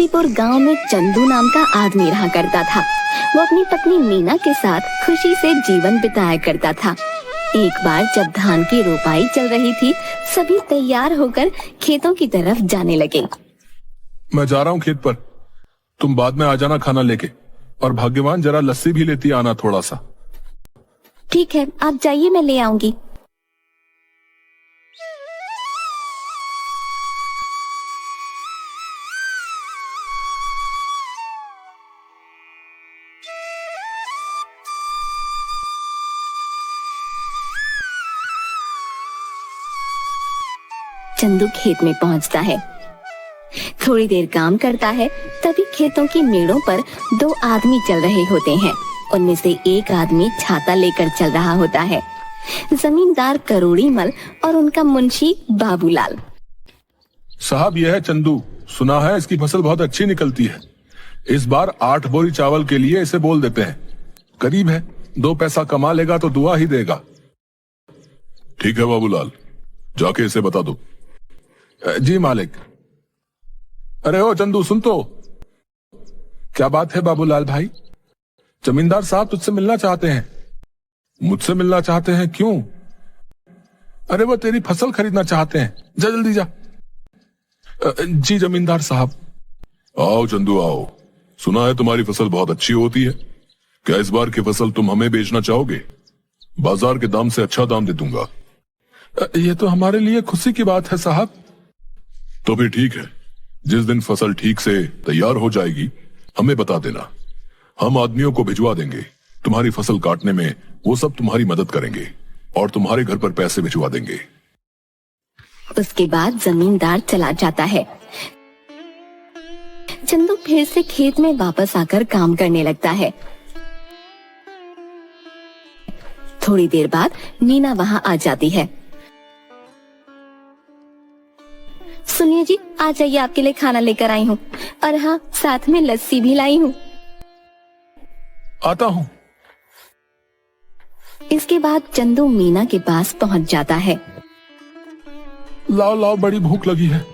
मोतीपुर गांव में चंदू नाम का आदमी रहा करता था। वो अपनी पत्नी मीना के साथ खुशी से जीवन बिताया करता था। एक बार जब धान की रोपाई चल रही थी, सभी तैयार होकर खेतों की तरफ जाने लगे। मैं जा रहा हूँ खेत पर, तुम बाद में आ जाना खाना लेके, और भाग्यवान जरा लस्सी भी लेती आना थोड़ा सा। ठीक है, आप जाइए, मैं ले आऊंगी। चंदू खेत में पहुंचता है। थोड़ी देर काम करता है, तभी खेतों की मेड़ों पर दो आदमी चल रहे होते हैं। उनमें से एक आदमी छाता लेकर चल रहा होता है। जमींदार करोड़ीमल और उनका मुंशी बाबूलाल। साहब, यह है चंदू, सुना है इसकी फसल बहुत अच्छी निकलती है। इस बार 8 बोरी चावल के लिए इसे बोल देते हैं। करीब है, 2 पैसा कमा लेगा तो दुआ ही देगा। ठीक है बाबूलाल, जाके इसे बता दो। जी मालिक। अरे ओ चंदू, सुन तो। क्या बात है बाबूलाल भाई? जमींदार साहब तुझसे मिलना चाहते हैं। मुझसे मिलना चाहते हैं? क्यों? अरे वो तेरी फसल खरीदना चाहते हैं, जा जल्दी जा। जी जमींदार साहब। आओ चंदू आओ, सुना है तुम्हारी फसल बहुत अच्छी होती है। क्या इस बार की फसल तुम हमें बेचना चाहोगे? बाजार के दाम से अच्छा दाम दे दूंगा। ये तो हमारे लिए खुशी की बात है साहब। तो भी ठीक है, जिस दिन फसल ठीक से तैयार हो जाएगी हमें बता देना, हम आदमियों को भिजवा देंगे। तुम्हारी फसल काटने में वो सब तुम्हारी मदद करेंगे और तुम्हारे घर पर पैसे भिजवा देंगे। उसके बाद जमींदार चला जाता है। चंदू फिर से खेत में वापस आकर काम करने लगता है। थोड़ी देर बाद मीना वहां आ जाती है। सुनिए जी, आ जाइए, आपके लिए खाना लेकर आई हूँ, और हाँ, साथ में लस्सी भी लाई हूँ। आता हूँ। इसके बाद चंदू मीना के पास पहुँच जाता है। लाओ लाओ, बड़ी भूख लगी है।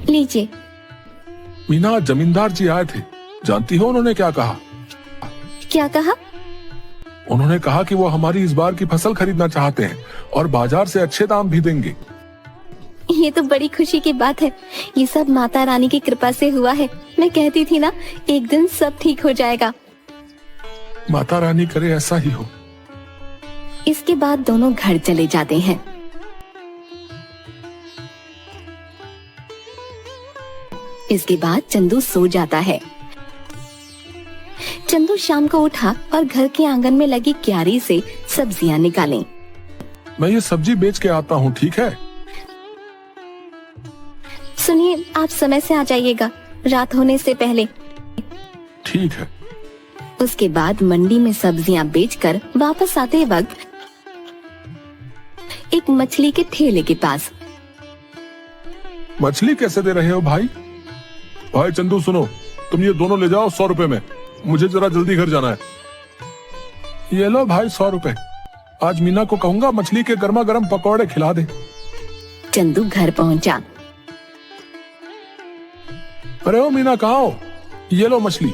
लीजिए। मीना, जमींदार जी आए थे, जानती हो उन्होंने क्या कहा? क्या कहा? उन्होंने कहा कि वो हमारी इस बार की फसल खरीदना चाहते हैं और बाजार से अच्छे दाम भी देंगे। ये तो बड़ी खुशी की बात है। ये सब माता रानी की कृपा से हुआ है। मैं कहती थी ना, एक दिन सब ठीक हो जाएगा। माता रानी करे ऐसा ही हो। इसके बाद दोनों घर चले जाते हैं। इसके बाद चंदू सो जाता है। चंदू शाम को उठा और घर के आंगन में लगी क्यारी से सब्जियां निकाली। मैं ये सब्जी बेच के आता हूँ, ठीक है? सुनिए, आप समय से आ जाइएगा, रात होने से पहले। ठीक है। उसके बाद मंडी में सब्जियां बेचकर वापस आते वक्त एक मछली के ठेले के पास। मछली कैसे दे रहे हो भाई? भाई चंदू सुनो, तुम ये दोनों ले जाओ 100 रुपए में, मुझे जरा जल्दी घर जाना है। ये लो भाई 100 रुपए। आज मीना को कहूंगा मछली के गर्मा गर्म पकौड़े खिला दे। चंदू घर पहुंचा। अरे ओ मीना, कहाँ हो? ये लो मछली,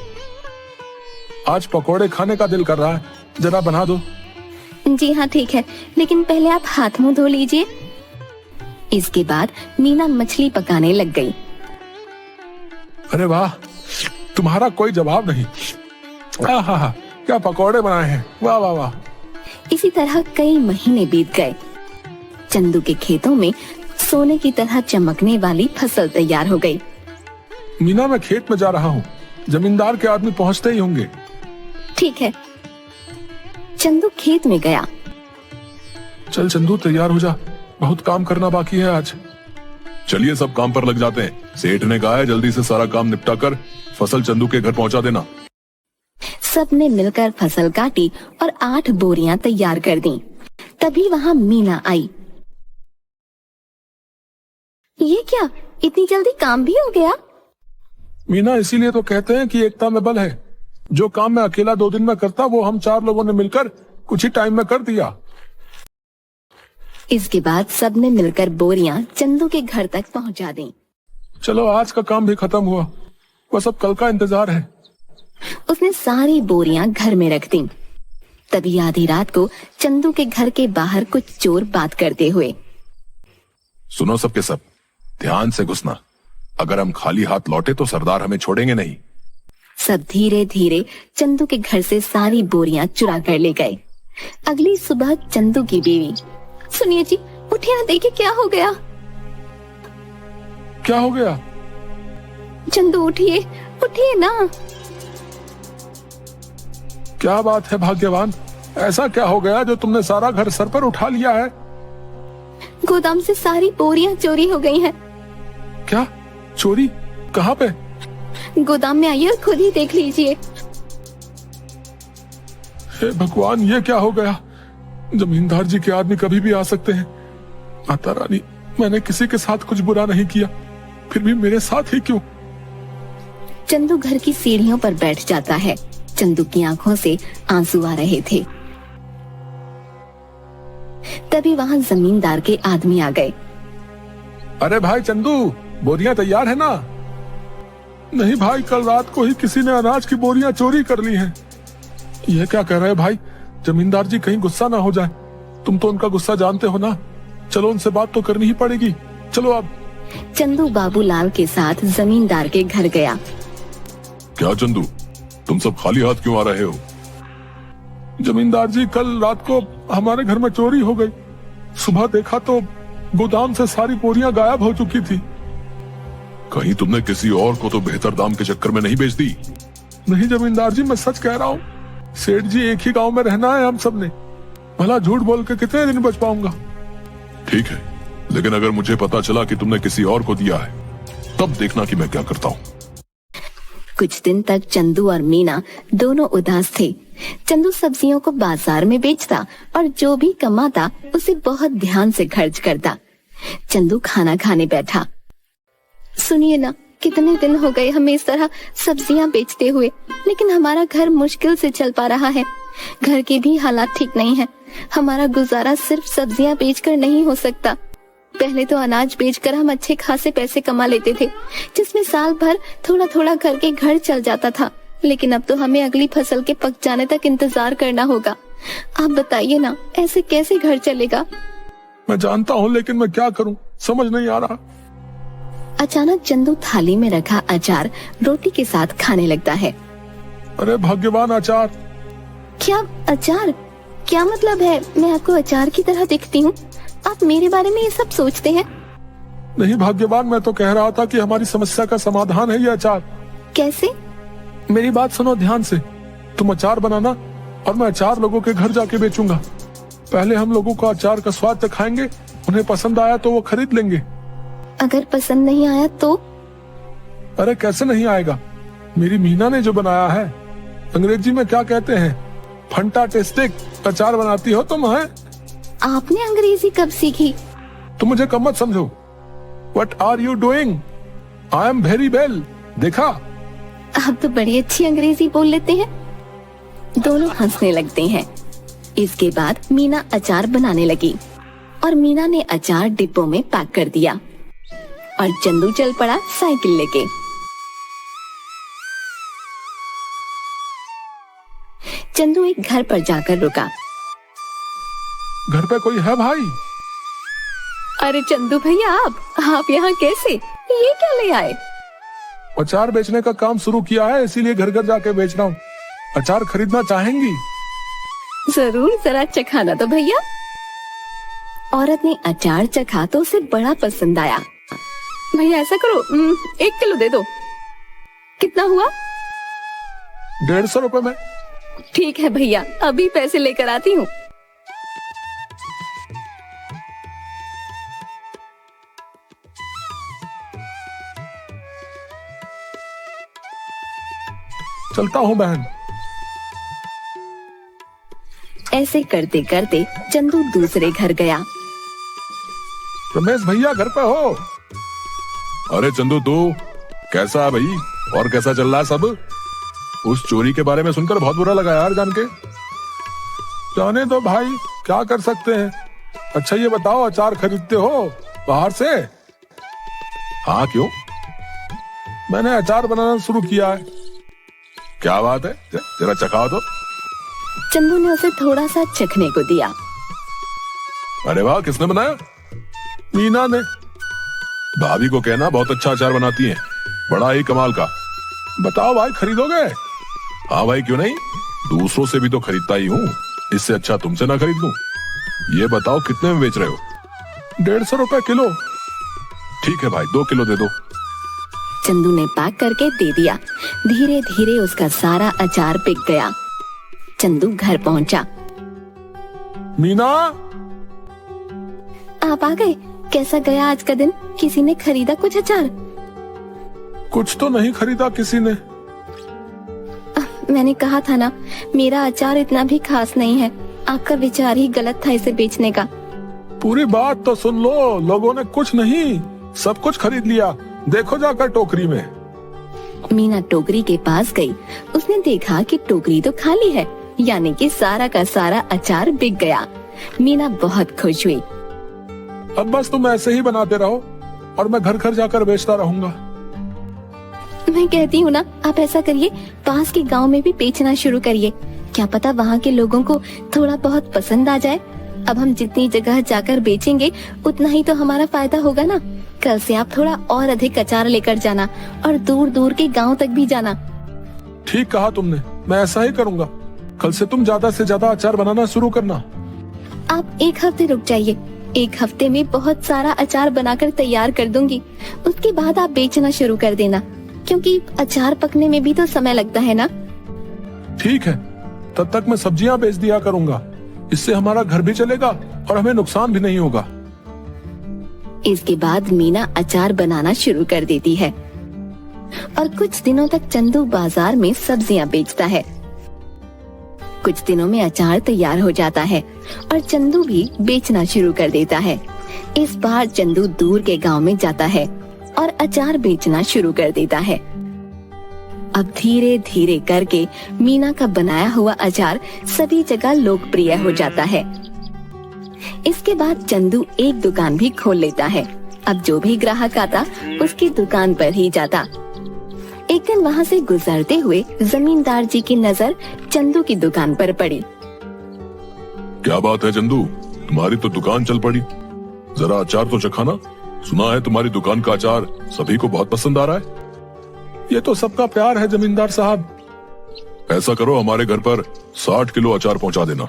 आज पकौड़े खाने का दिल कर रहा है, जरा बना दो। जी हाँ ठीक है, लेकिन पहले आप हाथ मुंह धो लीजिए। इसके बाद मीना मछली पकाने लग गई। अरे वाह, तुम्हारा कोई जवाब नहीं। आहा, क्या पकौड़े बनाए हैं, वाह वाह वाह। इसी तरह कई महीने बीत गए। चंदू के खेतों में सोने की तरह चमकने वाली फसल तैयार हो गई। मीना, मैं खेत में जा रहा हूँ, जमींदार के आदमी पहुँचते ही होंगे। ठीक है। चंदू खेत में गया। चल चंदू, तैयार हो जा, बहुत काम करना बाकी है आज। चलिए सब काम पर लग जाते हैं। सेठ ने कहा है जल्दी से सारा काम निपटा कर फसल चंदू के घर पहुंचा देना। सबने मिलकर फसल काटी और 8 बोरियां तैयार कर दी। तभी वहां मीना आई। ये क्या, इतनी जल्दी काम भी हो गया? मीना, इसीलिए तो कहते हैं कि एकता में बल है। जो काम मैं अकेला 2 दिन में करता, वो हम 4 लोगों ने मिलकर कुछ ही टाइम में कर दिया। इसके बाद सबने मिलकर बोरियां चंदू के घर तक पहुंचा दी। चलो आज का काम भी खत्म हुआ, बस अब कल का इंतजार है। उसने सारी बोरियां घर में रख दी। तभी आधी रात को चंदू के घर के बाहर कुछ चोर बात करते हुए। सुनो सबके सब, ध्यान से घुसना। अगर हम खाली हाथ लौटे तो सरदार हमें छोड़ेंगे नहीं। सब धीरे धीरे चंदू के घर से सारी बोरियां चुरा कर ले गए। अगली सुबह चंदू की बीवी, सुनिए जी, उठिए ना, देखिए क्या हो गया। क्या हो गया? चंदू उठिए, उठिए ना। क्या बात है भाग्यवान, ऐसा क्या हो गया जो तुमने सारा घर सर पर उठा लिया है? गोदाम से सारी बोरियां चोरी हो गई हैं। क्या चोरी? कहाँ पे? गोदाम में आइए और खुद ही देख लीजिए। हे भगवान, ये क्या हो गया? जमींदार जी के आदमी कभी भी आ सकते हैं। माता रानी, मैंने किसी के साथ कुछ बुरा नहीं किया, फिर भी मेरे साथ ही क्यों? चंदू घर की सीढ़ियों पर बैठ जाता है। चंदू की आंखों से आंसू आ रहे थे। तभी वहां जमींदार के आदमी आ गए। अरे भाई चंदू, बोरियां तैयार है ना? नहीं भाई, कल रात को ही किसी ने अनाज की बोरियां चोरी कर ली हैं। यह क्या कह रहे हैं भाई? जमींदार जी कहीं गुस्सा ना हो जाए। तुम तो उनका गुस्सा जानते हो ना। चलो उनसे बात तो करनी ही पड़ेगी। चलो अब। चंदू बाबूलाल के साथ जमींदार के घर गया। क्या चंदू, तुम सब खाली हाथ क्यों आ रहे हो? जमींदार जी, कल रात को हमारे घर में चोरी हो गई। सुबह देखा तो गोदाम से सारी बोरियां गायब हो चुकी थी। कहीं तुमने किसी और को तो बेहतर दाम के चक्कर में नहीं बेच दी? नहीं जमींदार जी, मैं सच कह रहा हूँ। सेठ जी, एक ही गांव में रहना है हम सबने। भला झूठ बोल के कितने दिन बच पाऊंगा? ठीक है, लेकिन अगर मुझे पता चला कि तुमने किसी और को दिया है, तब देखना कि मैं क्या करता हूँ। कुछ दिन तक चंदू और मीना दोनों उदास थे। चंदू सब्जियों को बाजार में बेचता और जो भी कमाता उसे बहुत ध्यान से खर्च करता। चंदू खाना खाने बैठा। सुनिए ना, कितने दिन हो गए हमें इस तरह सब्जियां बेचते हुए, लेकिन हमारा घर मुश्किल से चल पा रहा है। घर के भी हालात ठीक नहीं है। हमारा गुजारा सिर्फ सब्जियां बेचकर नहीं हो सकता। पहले तो अनाज बेचकर हम अच्छे खासे पैसे कमा लेते थे, जिसमें साल भर थोड़ा थोड़ा करके घर चल जाता था। लेकिन अब तो हमें अगली फसल के पक जाने तक इंतजार करना होगा। आप बताइए ना, ऐसे कैसे घर चलेगा? मैं जानता हूँ, लेकिन मैं क्या करूँ, समझ नहीं आ रहा। अचानक चंदू थाली में रखा अचार रोटी के साथ खाने लगता है। अरे भाग्यवान, अचार! क्या अचार? क्या मतलब है? मैं आपको अचार की तरह दिखती हूँ? आप मेरे बारे में ये सब सोचते हैं? नहीं भाग्यवान, मैं तो कह रहा था कि हमारी समस्या का समाधान है ये अचार। कैसे? मेरी बात सुनो ध्यान से। तुम अचार बनाना और मैं अचार लोगों के घर जाके बेचूंगा। पहले हम लोगों को अचार का स्वाद चखाएंगे, उन्हें पसंद आया तो वो खरीद लेंगे। अगर पसंद नहीं आया तो? अरे कैसे नहीं आएगा? मेरी मीना ने जो बनाया है, अंग्रेजी में क्या कहते हैं, फंटास्टिक अचार बनाती हो तुम। है आपने अंग्रेजी कब सीखी? तुम मुझे कम मत समझो। What are you doing? I am very well. देखा? आप तो बड़ी अच्छी अंग्रेजी बोल लेते हैं। दोनों हंसने लगते हैं। इसके बाद मीना अचार बनाने लगी और मीना ने अचार डिब्बों में पैक कर दिया और चंदू चल पड़ा साइकिल लेके। चंदू एक घर पर जाकर रुका। घर पे कोई है भाई? अरे चंदू भैया, आप यहाँ कैसे? ये क्या ले आए? अचार बेचने का काम शुरू किया है, इसीलिए घर घर जाके बेच रहा हूँ। अचार खरीदना चाहेंगी? जरूर, जरा चखाना तो भैया। औरत ने अचार चखा तो उसे बड़ा पसंद आया। भैया ऐसा करो, 1 किलो दे दो। कितना हुआ? 150 रुपए में। ठीक है भैया, अभी पैसे लेकर आती हूँ। चलता हूँ बहन। ऐसे करते करते चंदू दूसरे घर गया। रमेश भैया घर पे हो? अरे चंदू, तू कैसा है भाई? और कैसा चल रहा है सब? उस चोरी के बारे में सुनकर बहुत बुरा लगा यार जान के। जाने दो भाई, क्या कर सकते हैं। अच्छा ये बताओ, अचार खरीदते हो बाहर से? हाँ, क्यों? मैंने अचार बनाना शुरू किया है। क्या बात है, जरा चखाओ तो। चंदू ने उसे थोड़ा सा चखने को दिया। अरे वाह, किसने बनाया? मीना ने। भाभी को कहना बहुत अच्छा अचार बनाती हैं, बड़ा ही कमाल का। बताओ भाई, खरीदोगे? हाँ भाई, क्यों नहीं, दूसरों से भी तो खरीदता ही हूँ, इससे अच्छा तुमसे ना खरीद लूं। ये बताओ कितने में बेच रहे हो? 150 रुपए किलो। ठीक है भाई, 2 किलो दे दो। चंदू ने पैक करके दे दिया। धीरे धीरे उसका सारा अचार बिक गया। चंदू घर पहुंचा। मीना, आप आ गए? कैसा गया आज का दिन? किसी ने खरीदा कुछ अचार? कुछ तो नहीं खरीदा किसी ने। मैंने कहा था ना, मेरा अचार इतना भी खास नहीं है। आपका विचार ही गलत था इसे बेचने का। पूरी बात तो सुन लो। लोगों ने कुछ नहीं, सब कुछ खरीद लिया। देखो जाकर टोकरी में। मीना टोकरी के पास गई। उसने देखा कि टोकरी तो खाली है, यानी कि सारा का सारा अचार बिक गया। मीना बहुत खुश हुई। अब बस तुम ऐसे ही बनाते रहो और मैं घर घर जाकर बेचता रहूंगा। मैं कहती हूँ ना, आप ऐसा करिए, पास के गांव में भी बेचना शुरू करिए। क्या पता वहाँ के लोगों को थोड़ा बहुत पसंद आ जाए। अब हम जितनी जगह जाकर बेचेंगे उतना ही तो हमारा फायदा होगा ना। कल से आप थोड़ा और अधिक अचार लेकर जाना और दूर दूर के गांव तक भी जाना। ठीक कहा तुमने, मैं ऐसा ही करूंगा। कल से तुम ज्यादा से ज्यादा अचार बनाना शुरू करना। आप 1 हफ्ते रुक जाइए। 1 हफ्ते में बहुत सारा अचार बनाकर तैयार कर दूंगी। उसके बाद आप बेचना शुरू कर देना, क्योंकि अचार पकने में भी तो समय लगता है ना। ठीक है, तब तक मैं सब्जियां बेच दिया करूंगा। इससे हमारा घर भी चलेगा और हमें नुकसान भी नहीं होगा। इसके बाद मीना अचार बनाना शुरू कर देती है और कुछ दिनों तक चंदू बाजार में सब्जियां बेचता है। कुछ दिनों में अचार तैयार हो जाता है और चंदू भी बेचना शुरू कर देता है। इस बार चंदू दूर के गांव में जाता है और अचार बेचना शुरू कर देता है। अब धीरे धीरे करके मीना का बनाया हुआ अचार सभी जगह लोकप्रिय हो जाता है। इसके बाद चंदू एक दुकान भी खोल लेता है। अब जो भी ग्राहक आता उसकी दुकान पर ही जाता। एक दिन वहाँ से गुजरते हुए जमींदार जी की नजर चंदू की दुकान पर पड़ी। क्या बात है चंदू, तुम्हारी तो दुकान चल पड़ी। जरा अचार तो चखाना। सुना है तुम्हारी दुकान का अचार सभी को बहुत पसंद आ रहा है। ये तो सबका प्यार है जमींदार साहब। ऐसा करो, हमारे घर पर 60 किलो अचार पहुंचा देना।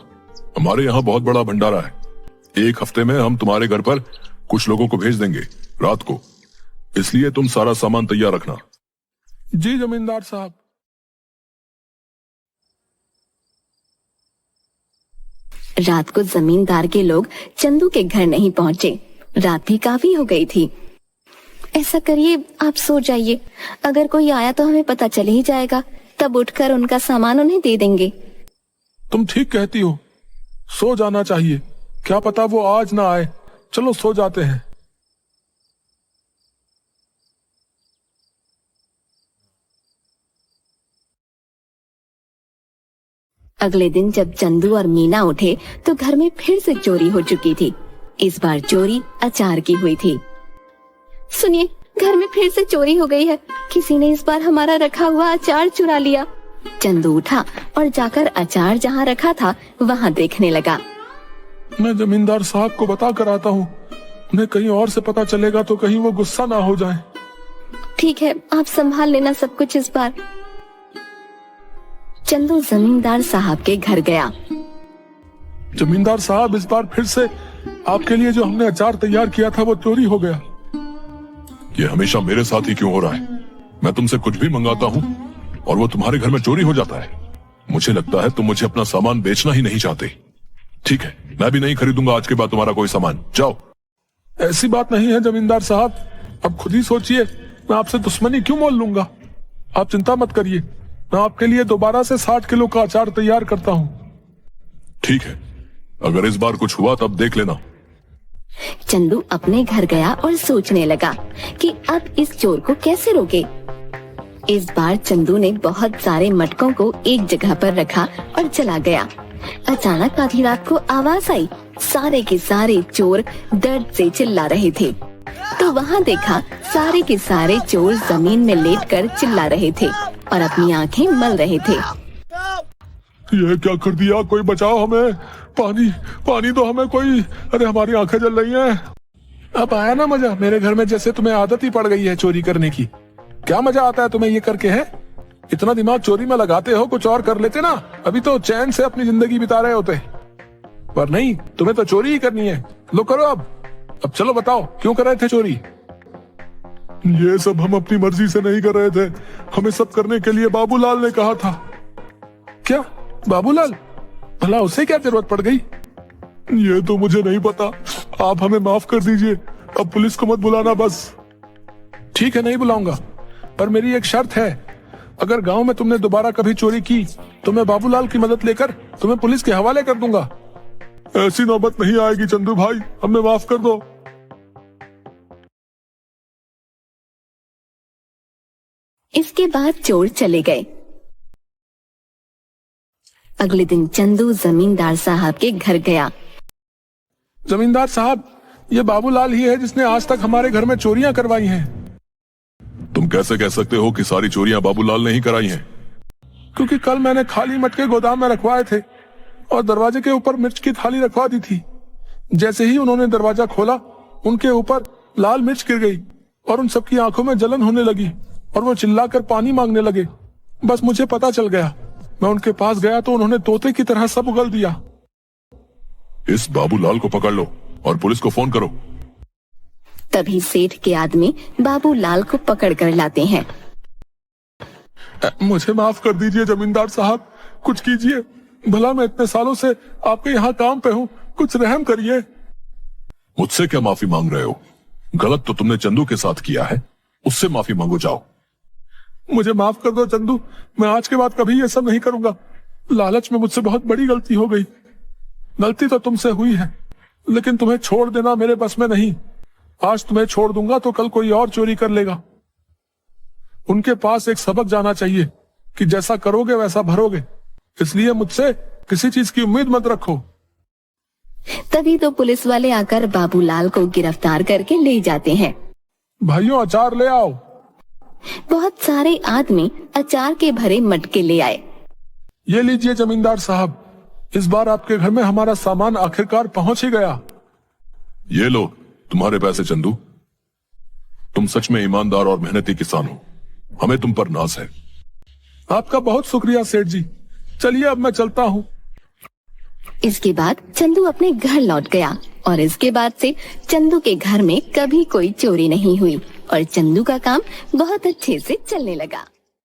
हमारे यहाँ बहुत बड़ा भंडारा है। 1 हफ्ते में हम तुम्हारे घर पर कुछ लोगों को भेज देंगे रात को, इसलिए तुम सारा सामान तैयार रखना। जी जमींदार साहब। रात को जमींदार के लोग चंदू के घर नहीं पहुँचे। रात भी काफी हो गई थी। ऐसा करिए, आप सो जाइए। अगर कोई आया तो हमें पता चल ही जाएगा, तब उठकर उनका सामान उन्हें दे देंगे। तुम ठीक कहती हो, सो जाना चाहिए। क्या पता वो आज ना आए। चलो सो जाते हैं। अगले दिन जब चंदू और मीना उठे तो घर में फिर से चोरी हो चुकी थी। इस बार चोरी अचार की हुई थी। सुनिए, घर में फिर से चोरी हो गई है। किसी ने इस बार हमारा रखा हुआ अचार चुरा लिया। चंदू उठा और जाकर अचार जहाँ रखा था वहाँ देखने लगा। मैं जमींदार साहब को बता कर आता हूँ। उन्हें कहीं और से पता चलेगा तो कहीं वो गुस्सा ना हो जाए। ठीक है, आप संभाल लेना सब कुछ इस बार। चंदू जमींदार साहब के घर गया। जमींदार साहब, इस बार फिर से आपके लिए जो हमने अचार तैयार किया था वो चोरी हो गया। ये हमेशा मेरे साथ ही क्यों हो रहा है? मैं तुमसे कुछ भी मंगाता हूँ और वो तुम्हारे घर में चोरी हो जाता है। मुझे लगता है तुम मुझे अपना सामान बेचना ही नहीं चाहते। ठीक है, मैं भी नहीं खरीदूंगा आज के बाद तुम्हारा कोई सामान। जाओ। ऐसी बात नहीं है जमींदार साहब, अब खुद ही सोचिए, मैं आपसे दुश्मनी क्यों मोल लूंगा। आप चिंता मत करिए, मैं आपके लिए दोबारा से 60 किलो का अचार तैयार करता हूँ। ठीक है, अगर इस बार कुछ हुआ तब देख लेना। चंदू अपने घर गया और सोचने लगा कि अब इस चोर को कैसे रोके। इस बार चंदू ने बहुत सारे मटकों को एक जगह पर रखा और चला गया। अचानक आधी रात को आवाज आई। सारे के सारे चोर दर्द से चिल्ला रहे थे। तो तो वहाँ देखा सारे के सारे चोर जमीन में लेटकर चिल्ला रहे थे और अपनी आंखें मल रहे थे। ये क्या कर दिया, कोई बचाओ हमें, पानी पानी दो हमें कोई, अरे हमारी आंखें जल रही हैं। अब आया ना मजा मेरे घर में, जैसे तुम्हें आदत ही पड़ गई है चोरी करने की। क्या मजा आता है तुम्हें ये करके? है इतना दिमाग चोरी में लगाते हो, कुछ और कर लेते ना, अभी तो चैन से अपनी जिंदगी बिता रहे होते। पर नहीं, तुम्हें तो चोरी ही करनी है। लो करो अब चलो बताओ क्यों कर रहे थे चोरी? ये सब हम अपनी मर्जी से नहीं कर रहे थे, हमें सब करने के लिए बाबूलाल ने कहा था। क्या बाबूलाल? भला उसे क्या जरूरत पड़ गई? ये तो मुझे नहीं पता, आप हमें माफ कर दीजिए, अब पुलिस को मत बुलाना बस। ठीक है, नहीं बुलाऊंगा, पर मेरी एक शर्त है, अगर गांव में तुमने दोबारा कभी चोरी की तो मैं बाबूलाल की मदद लेकर तुम्हें पुलिस के हवाले कर दूंगा। ऐसी नौबत नहीं आएगी चंदू भाई, हमें माफ कर दो। इसके बाद चोर चले गए। अगले दिन चंदू जमींदार साहब के घर गया। जमींदार साहब, ये बाबूलाल ही है जिसने आज तक हमारे घर में चोरियां करवाई हैं। तुम कैसे कह सकते हो कि सारी चोरियां बाबूलाल ने ही कराई हैं? क्योंकि कल मैंने खाली मटके गोदाम में रखवाए थे और दरवाजे के ऊपर मिर्च की थाली रखवा दी थी। जैसे ही उन्होंने दरवाजा खोला, उनके ऊपर लाल मिर्च गिर गई और उन सबकी आंखों में जलन होने लगी और वो चिल्लाकर पानी मांगने लगे। बस मुझे पता चल गया, मैं उनके पास गया तो उन्होंने तोते की तरह सब उगल दिया। इस बाबूलाल को पकड़ लो और पुलिस को फोन करो। तभी सेठ के आदमी बाबूलाल को पकड़ कर लाते हैं। मुझे माफ कर दीजिए जमींदार साहब, कुछ कीजिए, भला मैं इतने सालों से आपके यहाँ काम पे हूँ, कुछ रहम करिए। मुझसे क्या माफी मांग रहे हो? गलत तो तुमने चंदू के साथ किया है, उससे माफी मांगो जाओ। मुझे माफ कर दो चंदू, मैं आज के बाद कभी ये सब नहीं करूंगा। लालच में मुझसे बहुत बड़ी गलती हो गई। गलती तो तुमसे हुई है, लेकिन तुम्हें छोड़ देना मेरे बस में नहीं। आज तुम्हें छोड़ दूंगा तो कल कोई और चोरी कर लेगा। उनके पास एक सबक जाना चाहिए कि जैसा करोगे वैसा भरोगे, इसलिए मुझसे किसी चीज की उम्मीद मत रखो। तभी तो पुलिस वाले आकर बाबूलाल को गिरफ्तार करके ले जाते हैं। भाइयों, अचार ले आओ। बहुत सारे आदमी अचार के भरे मटके ले आए। ये लीजिए जमींदार साहब, इस बार आपके घर में हमारा सामान आखिरकार पहुंच ही गया। ये लो तुम्हारे पैसे चंदू, तुम सच में ईमानदार और मेहनती किसान हो, हमें तुम पर नाज है। आपका बहुत शुक्रिया सेठ जी, चलिए अब मैं चलता हूँ। इसके बाद चंदू अपने घर लौट गया और इसके बाद से चंदू के घर में कभी कोई चोरी नहीं हुई और चंदू का काम बहुत अच्छे से चलने लगा।